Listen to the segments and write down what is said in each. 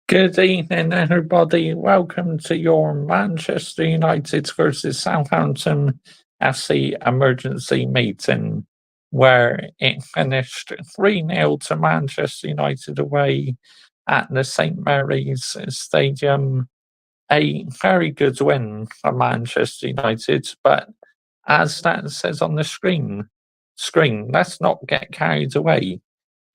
Good evening, everybody. Welcome to your Manchester United versus Southampton FC emergency meeting, where it finished 3-0 to Manchester United away at the St Mary's Stadium. A very good win for Manchester United, but as that says on the screen, let's not get carried away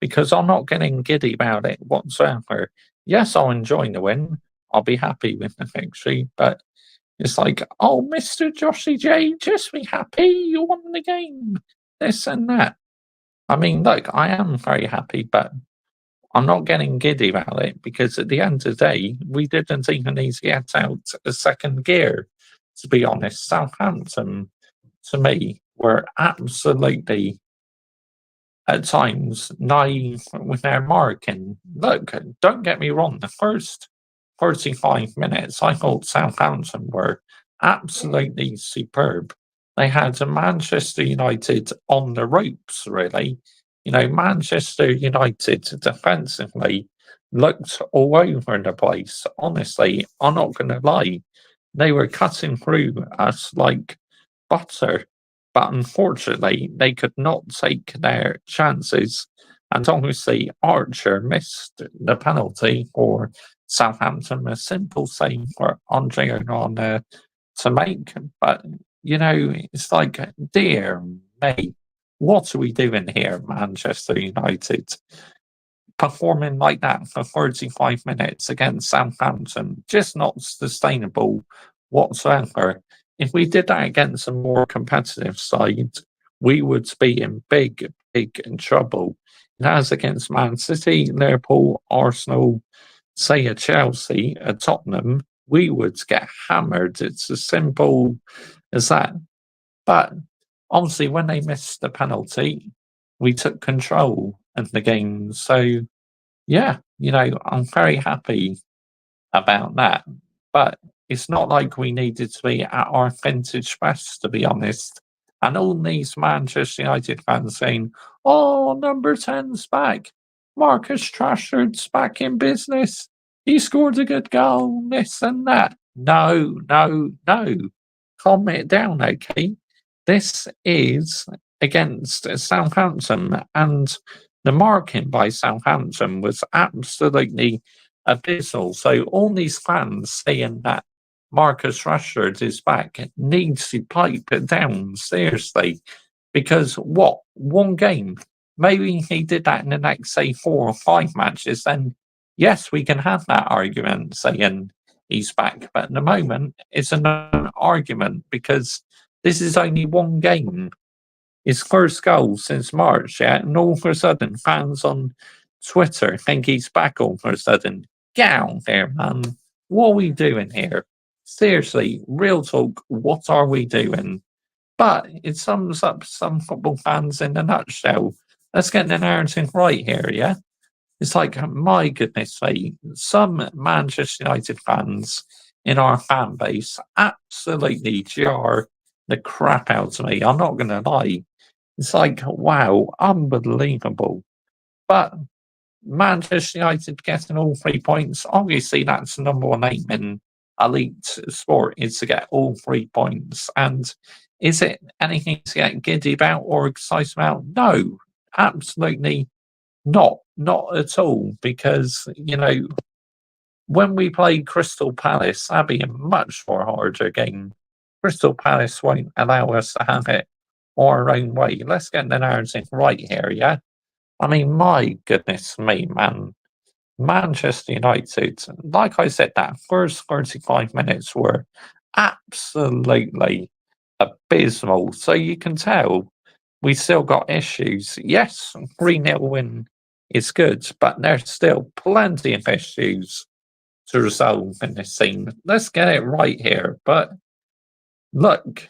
because I'm not getting giddy about it whatsoever. Yes, I'll enjoy the win. I'll be happy with the victory, but it's like, oh, Mr. Joshy J, just be happy you won the game. This and that. I mean, look, I am very happy, but I'm not getting giddy about it because at the end of the day, we didn't even need to get out a second gear, to be honest. Southampton, to me, were absolutely at times naive with their marking. Look, don't get me wrong, the first 35 minutes, I thought Southampton were absolutely superb. They had a Manchester United on the ropes, really. You know, Manchester United defensively looked all over the place. Honestly, I'm not going to lie. They were cutting through us like butter, but unfortunately, they could not take their chances. And obviously, Archer missed the penalty for Southampton, a simple save for Andre Onana to make. But, you know, it's like, dear me, what are we doing here, Manchester United? Performing like that for 35 minutes against Southampton, just not sustainable whatsoever. If we did that against a more competitive side, we would be in big trouble. And as against Man City, Liverpool, Arsenal, say a Chelsea, a Tottenham, we would get hammered. It's as simple as that. But obviously, when they missed the penalty, we took control of the game. So, yeah, you know, I'm very happy about that. But it's not like we needed to be at our vintage best, to be honest. And all these Manchester United fans saying, oh, number 10's back. Marcus Rashford's back in business. He scored a good goal, this and that. No, no, no. Calm it down, okay? This is against Southampton, and the marking by Southampton was absolutely abysmal. So all these fans saying that Marcus Rashford is back needs to pipe it down seriously, because what, one game? Maybe he did that in the next, say, 4 or 5 matches. Then yes, we can have that argument saying he's back. But at the moment, it's an argument because this is only one game. His first goal since March, yeah, and all of a sudden, fans on Twitter think he's back all of a sudden. Get out there, man. What are we doing here? Seriously, real talk, what are we doing? But it sums up some football fans in a nutshell. Let's get the narrative right here, yeah? It's like, my goodness sake, some Manchester United fans in our fan base absolutely jar the crap out of me. I'm not going to lie. It's like, wow, unbelievable. But Manchester United getting all 3 points, obviously that's the number one aim in elite sport, is to get all 3 points. And is it anything to get giddy about or excited about? No, absolutely not. Not at all. Because, you know, when we play Crystal Palace, that'd be a much more harder game. Crystal Palace won't allow us to have it our own way. Let's get the narrative right here, yeah? I mean, my goodness me, man. Manchester United, like I said, that first 35 minutes were absolutely abysmal. So you can tell we still got issues. Yes, 3-0 win is good, but there's still plenty of issues to resolve in this scene. Let's get it right here. But look,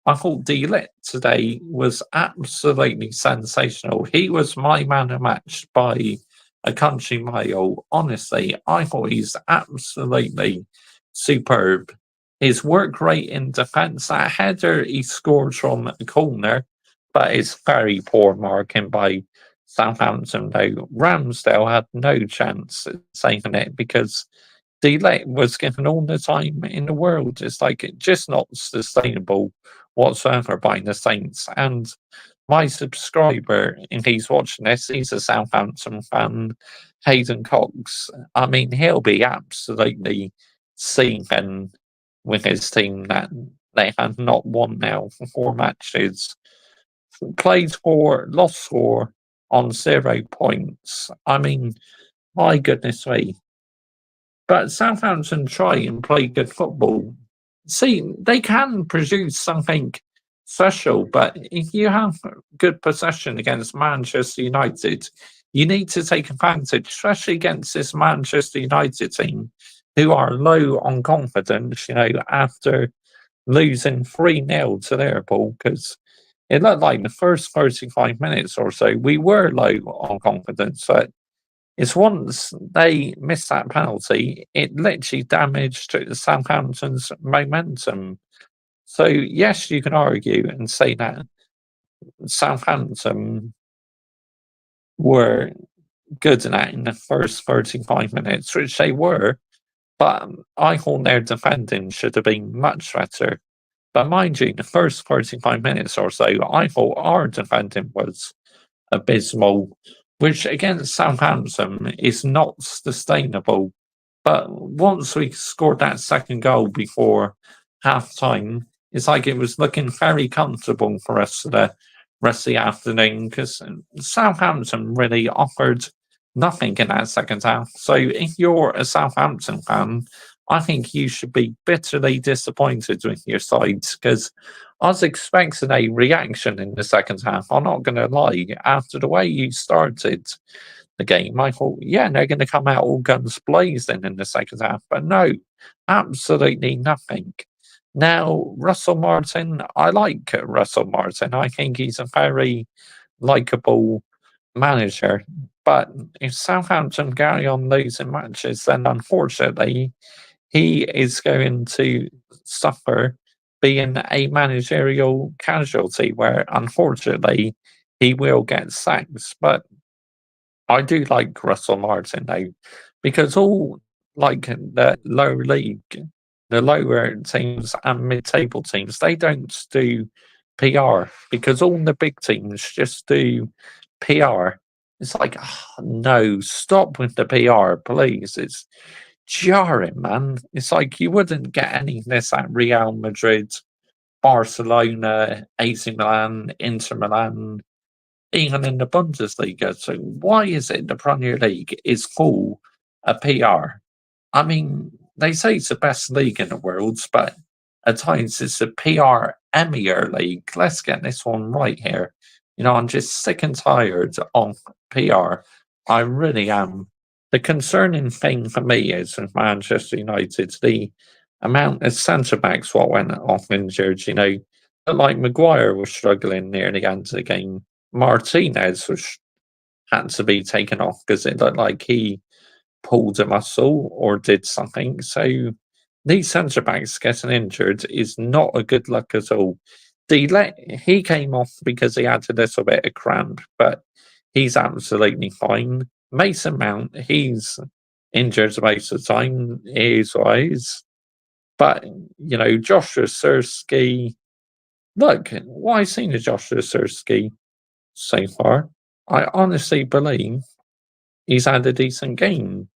I thought De Ligt today was absolutely sensational. He was my man of match by a country mile. Honestly, I thought he's absolutely superb. His work rate in defence, that header he scored from a corner, but it's very poor marking by Southampton, though, Ramsdale had no chance at saving it because De Ligt was given all the time in the world. It's like it's just not sustainable whatsoever by the Saints. And my subscriber, and he's watching this, he's a Southampton fan, Hayden Cox. I mean, he'll be absolutely seething with his team that they have not won now for 4 matches, played for, lost 4 on 0 points. I mean, my goodness me. But Southampton try and play good football. See, they can produce something special, but if you have good possession against Manchester United, you need to take advantage, especially against this Manchester United team, who are low on confidence, after losing 3-0 to Liverpool, because it looked like the first 35 minutes or so, we were low on confidence. But it's once they missed that penalty, it literally damaged Southampton's momentum. So, yes, you can argue and say that Southampton were good in that in the first 35 minutes, which they were, but I thought their defending should have been much better. But mind you, the first 35 minutes or so, I thought our defending was abysmal, which against Southampton is not sustainable. But once we scored that second goal before half time, it's like it was looking very comfortable for us for the rest of the afternoon because Southampton really offered nothing in that second half. So if you're a Southampton fan, I think you should be bitterly disappointed with your sides because I was expecting a reaction in the second half. I'm not going to lie. After the way you started the game, I thought, yeah, they're going to come out all guns blazing in the second half. But no, absolutely nothing. Now, Russell Martin, I like Russell Martin. I think he's a very likable manager. But if Southampton carry on losing matches, then unfortunately, he is going to suffer being a managerial casualty where unfortunately he will get sacked. But I do like Russell Martin though, because all like the lower league, the lower teams and mid-table teams, they don't do PR because all the big teams just do PR. It's like, no, stop with the PR, please. It's jarring, man. It's like you wouldn't get any of this at Real Madrid, Barcelona, AC Milan, Inter Milan, even in the Bundesliga. So why is it the Premier League is full of PR? I mean, they say it's the best league in the world, but at times it's the PR Emir League. Let's get this one right here. I'm just sick and tired of PR. I really am. The concerning thing for me is with Manchester United, the amount of centre backs what went off injured. Like Maguire was struggling near the end of the game. Martinez had to be taken off because it looked like he pulled a muscle or did something. So these centre backs getting injured is not a good look at all. He came off because he had a little bit of cramp, but he's absolutely fine. Mason Mount, he's injured most of the time, is wise. But, Joshua Sirski, look, what I've seen of Joshua Sirski so far, I honestly believe he's had a decent game,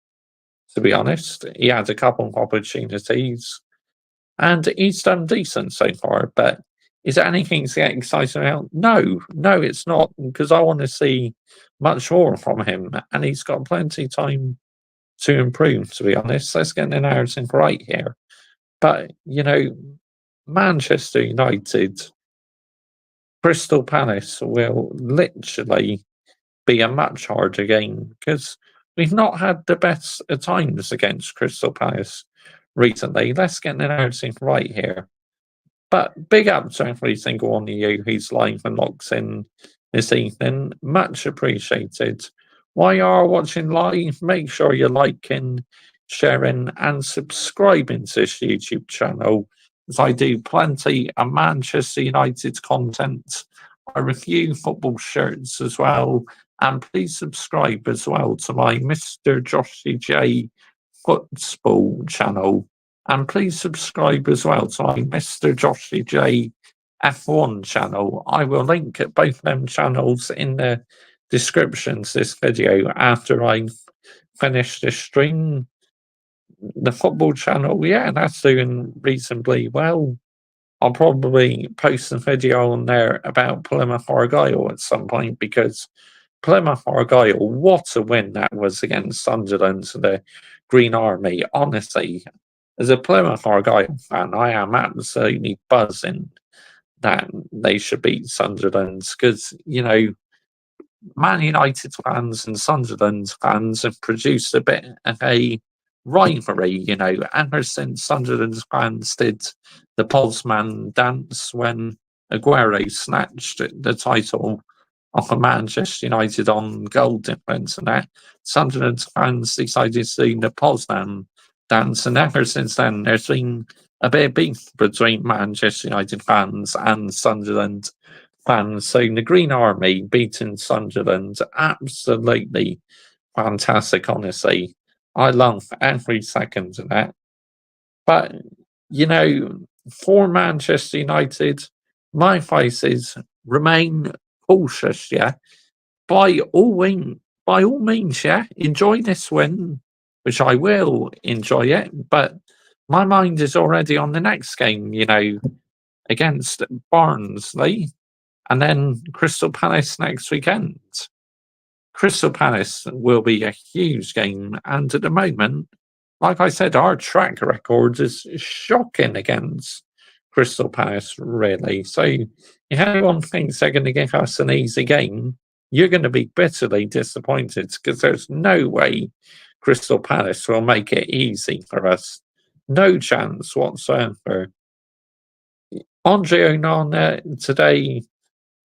to be honest. He had a couple of opportunities and he's done decent so far, but is there anything to get excited about? No, it's not, because I want to see much more from him, and he's got plenty of time to improve, to be honest. Let's get the narrative right here. But, Manchester United, Crystal Palace will literally be a much harder game because we've not had the best of times against Crystal Palace recently. Let's get the narrative right here. But big up to every single one of you who's live and locks in this evening. Much appreciated. While you are watching live, make sure you're liking, sharing, and subscribing to this YouTube channel, as I do plenty of Manchester United content. I review football shirts as well, And please subscribe as well to my Mr. Joshy J Football channel. And please subscribe as well to my Mr. Joshy J F1 channel. I will link at both them channels in the descriptions this video after I finish the stream. The football channel, yeah, that's doing reasonably well. I'll probably post a video on there about Plymouth Argyle at some point because Plymouth Argyle, what a win that was against Sunderland to the Green Army. Honestly, as a Plymouth Argyle fan, I am absolutely buzzing that they should beat Sunderland because, Man United fans and Sunderland fans have produced a bit of a rivalry, ever since Sunderland fans did the Poznan dance when Aguero snatched the title off of Manchester United on goal difference and that. Sunderland fans decided to do the Poznan dance, and ever since then there's been a bit of beef between Manchester United fans and Sunderland fans. So the Green Army beating Sunderland, absolutely fantastic, honestly. I love every second of that. But, for Manchester United, my advice is remain cautious, yeah. By all means, yeah, enjoy this win, which I will enjoy it, but my mind is already on the next game, against Barnsley and then Crystal Palace next weekend. Crystal Palace will be a huge game, and at the moment, like I said, our track record is shocking against Crystal Palace, really. So if anyone thinks they're going to give us an easy game, you're going to be bitterly disappointed because there's no way Crystal Palace will make it easy for us. No chance whatsoever. Andre Onana today,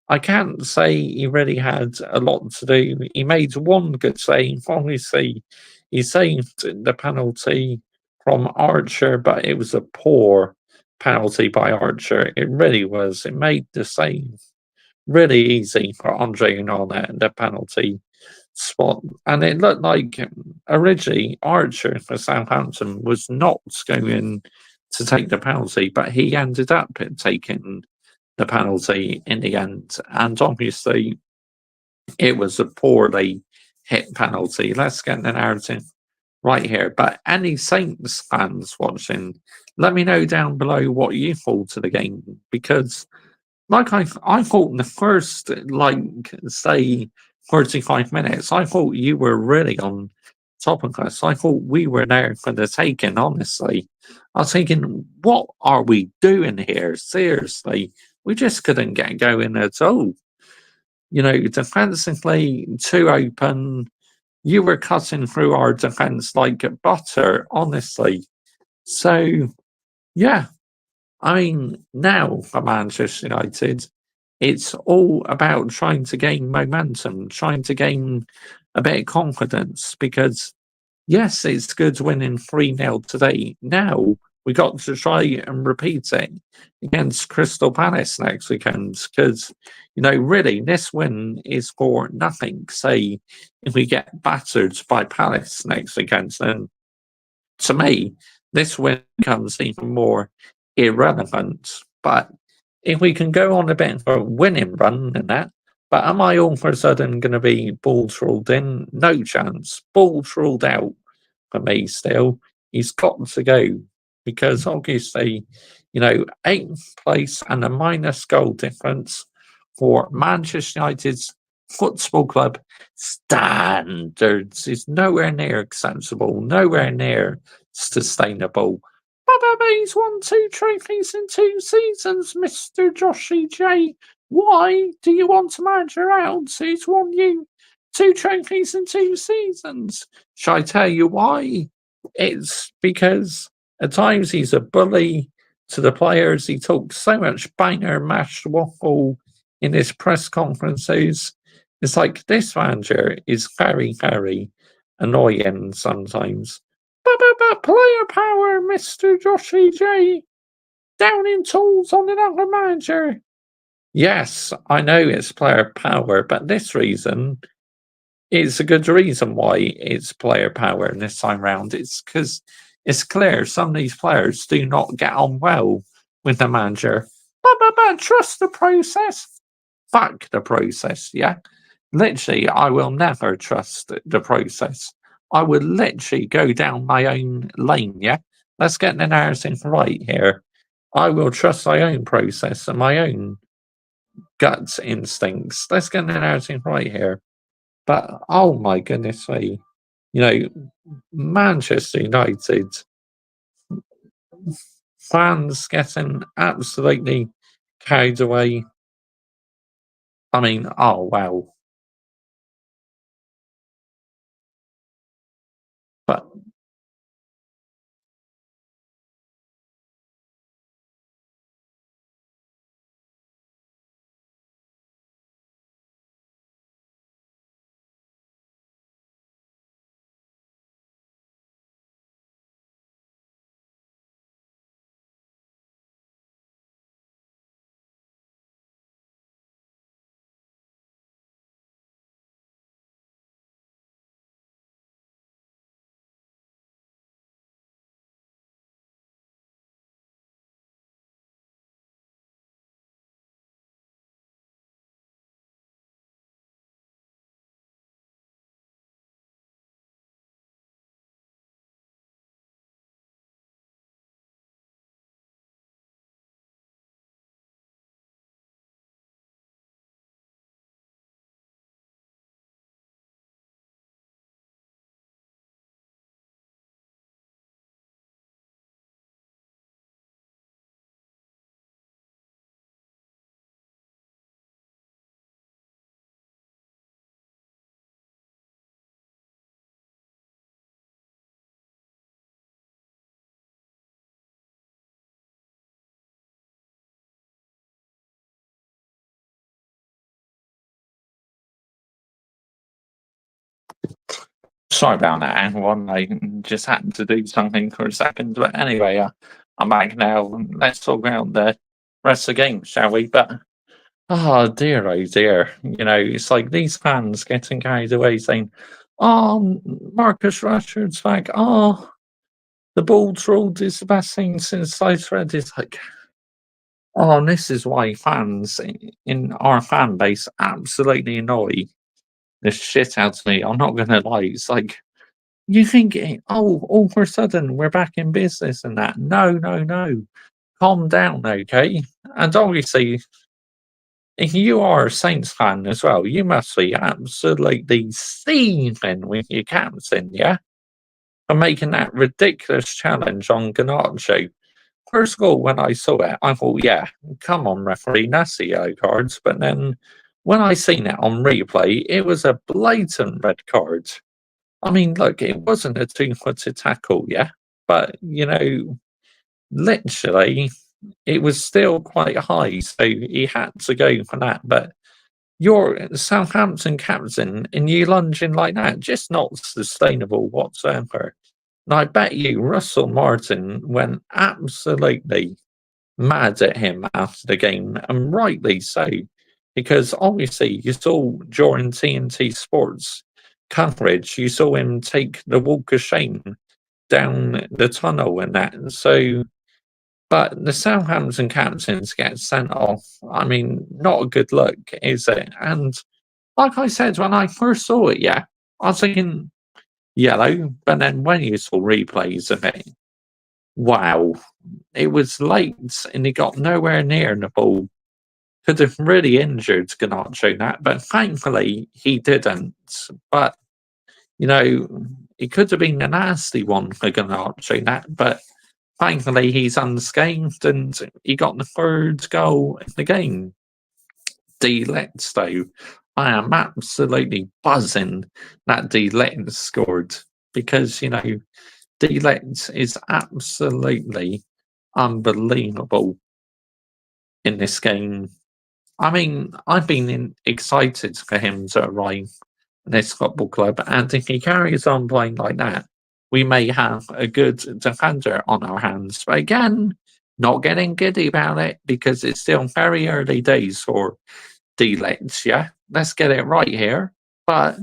I can't say he really had a lot to do. He made one good save. Obviously, he saved the penalty from Archer, but it was a poor penalty by Archer. It really was. It made the save really easy for Andre Onana in the penalty spot. And it looked like originally Archer for Southampton was not going to take the penalty, but he ended up taking the penalty in the end. And obviously, it was a poorly hit penalty. Let's get the narrative right here. But any Saints fans watching, let me know down below what you thought of the game because, like I thought in the first, say, 45 minutes, I thought you were really on top of us. I thought we were there for the taking, honestly. I was thinking, what are we doing here? Seriously. We just couldn't get going at all. Defensively, too open. You were cutting through our defence like butter, honestly. So, yeah. I mean, now for Manchester United, it's all about trying to gain momentum, trying to gain a bit of confidence because, yes, it's good winning 3-0 today. Now we got to try and repeat it against Crystal Palace next weekend because, really, this win is for nothing. Say, if we get battered by Palace next weekend, then to me, this win becomes even more irrelevant. But if we can go on a bit of a winning run in that, but am I all of a sudden going to be balls ruled in? No chance. Balls ruled out for me still. He's got to go because obviously, 8th place and a minus goal difference for Manchester United's football club standards is nowhere near acceptable, nowhere near sustainable. But he's won 2 trophies in 2 seasons, Mr. Joshy J. Why do you want to manager out? He's won you 2 trophies in 2 seasons. Shall I tell you why? It's because at times he's a bully to the players. He talks so much banger mashed waffle in his press conferences. It's like this manager is very, very annoying sometimes. But player power, Mr. Joshy J. Down in tools on another manager. Yes, I know it's player power, but this reason it's a good reason why it's player power in this time round. It's because it's clear some of these players do not get on well with the manager. But trust the process. Fuck the process, yeah? Literally, I will never trust the process. I will literally go down my own lane, yeah? Let's get the narrative right here. I will trust my own process and my own gut instincts. Let's get the narrative right here. But oh my goodness me, you know, Manchester United fans getting absolutely carried away. I mean, oh wow. But sorry about that, everyone. I just happened to do something for a second. But anyway, I'm back now. Let's talk about the rest of the game, shall we? But oh dear. You know, it's like these fans getting carried away saying, oh, Marcus Rashford's back. Oh, the ball rolled is the best thing since sliced bread. It's like, oh, and this is why fans in our fan base absolutely annoy the shit out of me. I'm not going to lie. It's like, you think, oh, all of a sudden we're back in business and that. No, no, no. Calm down, okay? And obviously, if you are a Saints fan as well, you must be absolutely seething with your captain, yeah? For making that ridiculous challenge on Ganacho. First of all, when I saw it, I thought, yeah, come on, referee, that's the yellow cards. But then when I seen it on replay, it was a blatant red card. I mean, look, it wasn't a two-footed tackle, yeah? But, you know, literally, it was still quite high, so he had to go for that. But you're Southampton captain and you lunging like that, just not sustainable whatsoever. And I bet you Russell Martin went absolutely mad at him after the game, and rightly so, because obviously you saw during TNT Sports coverage, you saw him take the walk of shame down the tunnel and that. So, but the Southampton captains get sent off. I mean, not a good look, is it? And like I said, when I first saw it, yeah, I was thinking yellow, but then when you saw replays of it, wow, it was late and he got nowhere near the ball. Could have really injured Garnacho that, but thankfully he didn't. But, you know, it could have been a nasty one for Garnacho that, but thankfully he's unscathed and he got the third goal in the game. De Ligt, though, I am absolutely buzzing that De Ligt scored because, you know, De Ligt is absolutely unbelievable in this game. I mean, I've been excited for him to arrive in this football club, and if he carries on playing like that, we may have a good defender on our hands. But again, not getting giddy about it because it's still very early days for De Ligt, yeah? Let's get it right here. But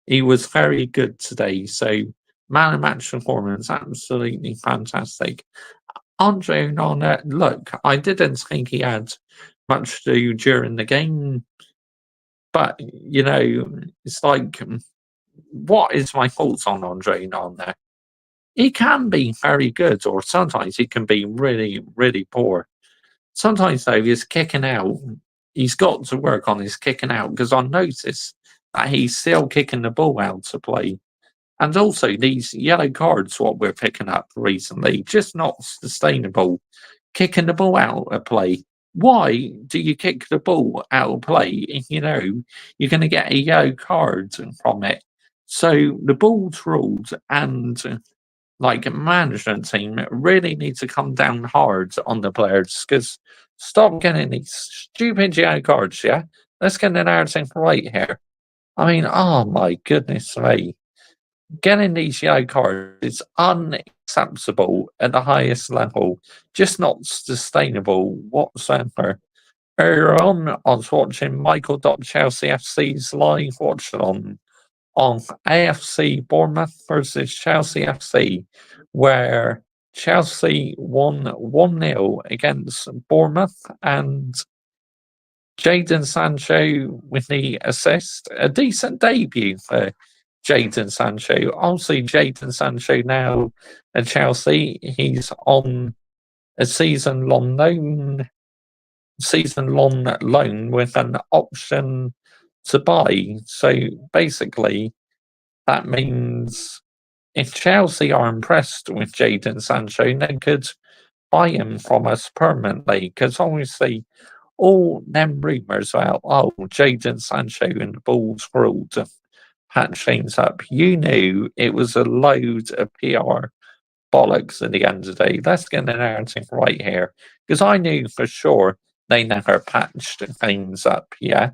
He was very good today. So man of match performance, absolutely fantastic. Andre Onana, look, I didn't think he had much to do during the game, but it's like, what is my thoughts on Andre Onana? He can be very good, or sometimes he can be really, really poor. Sometimes though, his kicking out, he's got to work on his kicking out because I noticed that he's still kicking the ball out to play. And also these yellow cards, what we're picking up recently, just not sustainable. Kicking the ball out of play. Why do you kick the ball out of play? You're going to get a yellow card from it. So the ball's ruled, and like management team really need to come down hard on the players because stop getting these stupid yellow cards. Yeah, let's get the narrative right here. I mean, oh my goodness me. Getting these yellow cards is unacceptable at the highest level, just not sustainable whatsoever. Earlier on, I was watching Michael Chelsea FC's live watch on AFC Bournemouth versus Chelsea FC, where Chelsea won 1-0 against Bournemouth, and Jadon Sancho with the assist. A decent debut for Jadon Sancho. Obviously, Jadon Sancho now at Chelsea, he's on a season long loan with an option to buy. So basically, that means if Chelsea are impressed with Jadon Sancho, they could buy him from us permanently. Because obviously, all them rumours about, Jadon Sancho and the ball's ruled to patch things up. You knew it was a load of PR bollocks at the end of the day. Let's get the narrative right here. Because I knew for sure they never patched things up, yeah?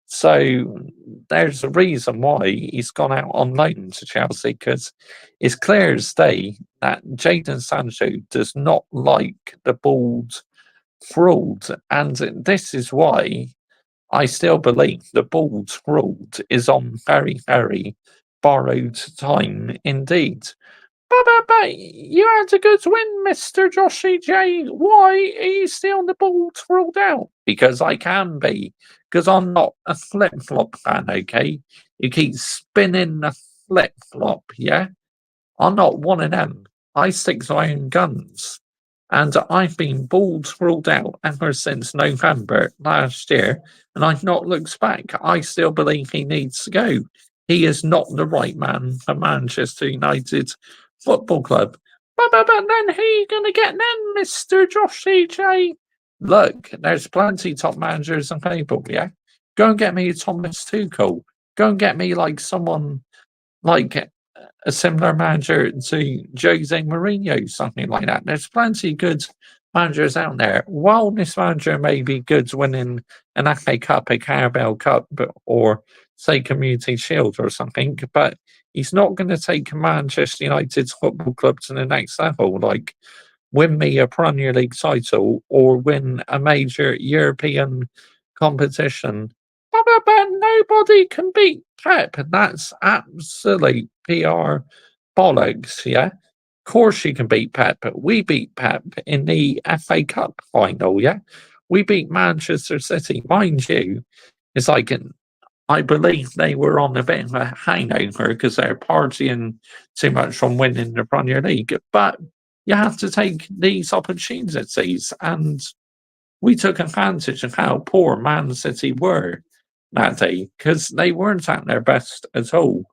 So there's a reason why he's gone out on loan to Chelsea because it's clear as day that Jadon Sancho does not like the ball's ruled, and this is why I still believe the ball's ruled is on very, very borrowed time indeed. But you had a good win, Mr. Joshy J. Why are you still on the ball's ruled out? Because I can be. Because I'm not a flip flop fan, okay? You keep spinning the flip flop, yeah? I'm not one of them. I stick to my own guns. And I've been balls ruled out ever since November last year, and I've not looked back. I still believe he needs to go. He is not the right man for Manchester United Football Club. But then who are you going to get then, Mr. Josh CJ? Look, there's plenty top managers available, yeah? Go and get me Thomas Tuchel. Go and get me like someone like a similar manager to Jose Mourinho, something like that. There's plenty of good managers out there. While this manager may be good winning an FA Cup, a Carabao Cup, or say Community Shield or something, but he's not going to take Manchester United's football club to the next level, like win me a Premier League title or win a major European competition. But nobody can beat Pep. That's absolute PR bollocks, yeah? Of course you can beat Pep. We beat Pep in the FA Cup final, yeah? We beat Manchester City. Mind you, it's like I believe they were on a bit of a hangover because they're partying too much from winning the Premier League. But you have to take these opportunities, and we took advantage of how poor Man City were that day because they weren't at their best at all.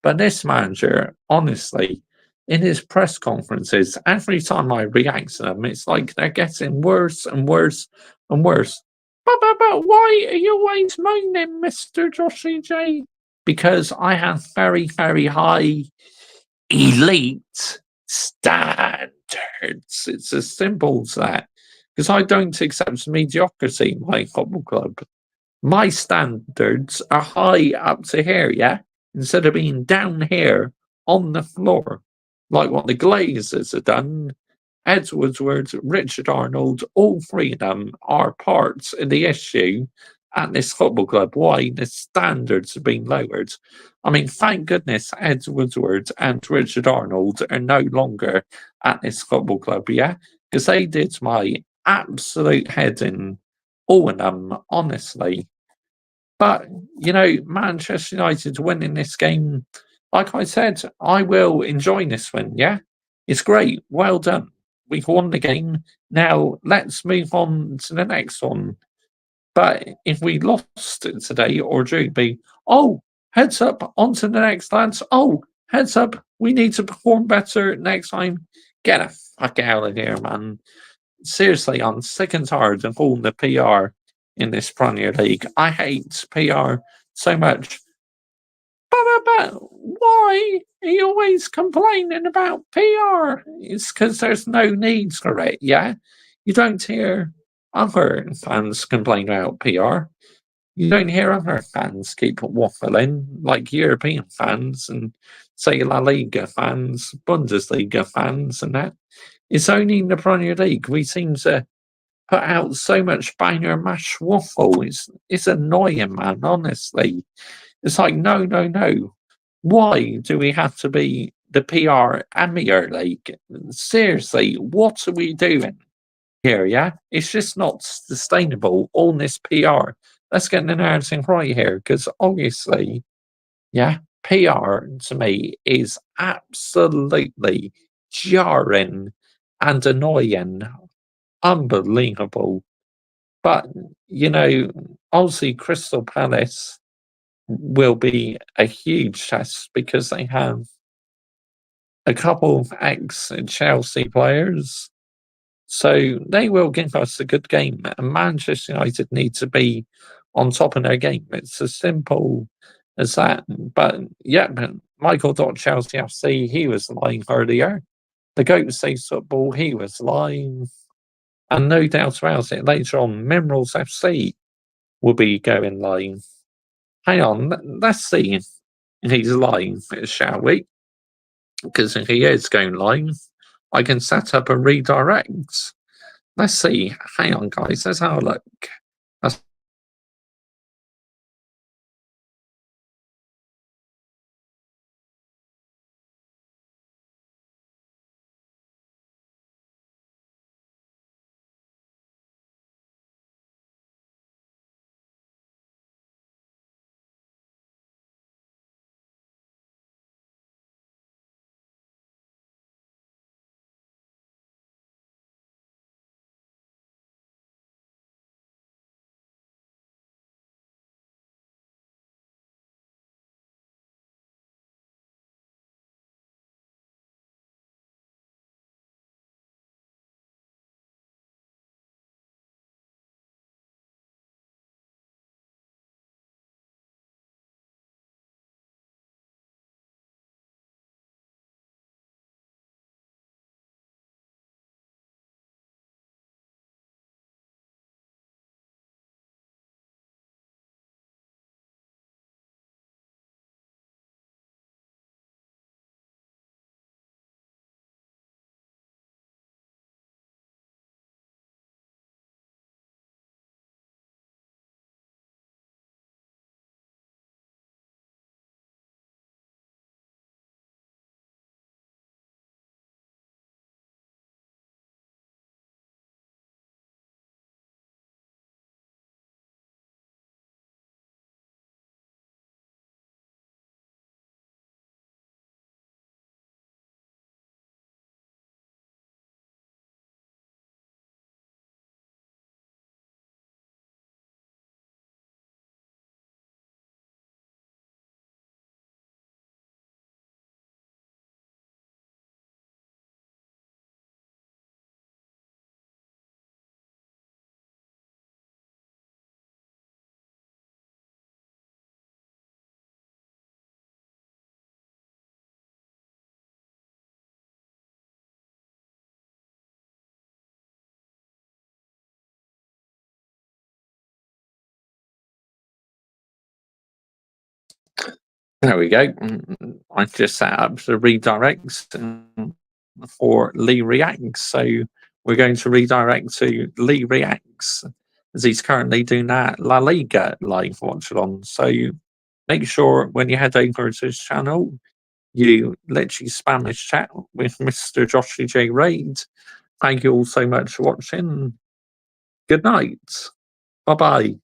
But this manager, honestly, in his press conferences, every time I react to them, it's like they're getting worse and worse and worse. But why are you always moaning, Mr. Joshy J? Because I have very, very high elite standards. It's as simple as that. Because I don't accept mediocrity in my football club. My standards are high up to here, yeah? Instead of being down here on the floor, like what the Glazers have done. Ed Woodward, Richard Arnold, all three of them are parts of the issue, at this football club, why the standards have been lowered. I mean, thank goodness Ed Woodward and Richard Arnold are no longer at this football club, yeah? Because they did my absolute head in, all of them, honestly. But, Manchester United winning this game, like I said, I will enjoy this win, yeah? It's great. Well done. We've won the game. Now, let's move on to the next one. But if we lost it today or drew, it'd be, oh, heads up, on to the next, lads. Oh, heads up, we need to perform better next time. Get the fuck out of here, man. Seriously, I'm sick and tired of all the PR in this Premier League. I hate PR so much. But why are you always complaining about PR? It's because there's no need for it, yeah? You don't hear other fans complain about PR. You don't hear other fans keep waffling, like European fans and, say, La Liga fans, Bundesliga fans, and that. It's only in the Premier League we seem to put out so much banger mash waffle. It's annoying, man, honestly. It's like, no, no, no. Why do we have to be the PR Premier League? Seriously, what are we doing here? Yeah, it's just not sustainable. All this PR. Let's get the narrative right here, because obviously, yeah, PR to me is absolutely jarring and annoying, unbelievable. But obviously, Crystal Palace will be a huge test because they have a couple of ex Chelsea players. So they will give us a good game. And Manchester United need to be on top of their game. It's as simple as that. But yeah, Michael Chelsea FC, he was lying earlier. The Goat Says Football, he was lying. And no doubt about it, later on, Minerals FC will be going live. Hang on, let's see if he's live, shall we? Because if he is going live, I can set up a redirect. Let's see. Hang on, guys. Let's have a look. That's There we go. I just set up the redirects for Lee Reacts. So we're going to redirect to Lee Reacts. as he's currently doing that La Liga live watch along. So make sure when you head over to his channel, you literally spam his chat with Mr. Joshua J. Reid. Thank you all so much for watching. Good night. Bye bye.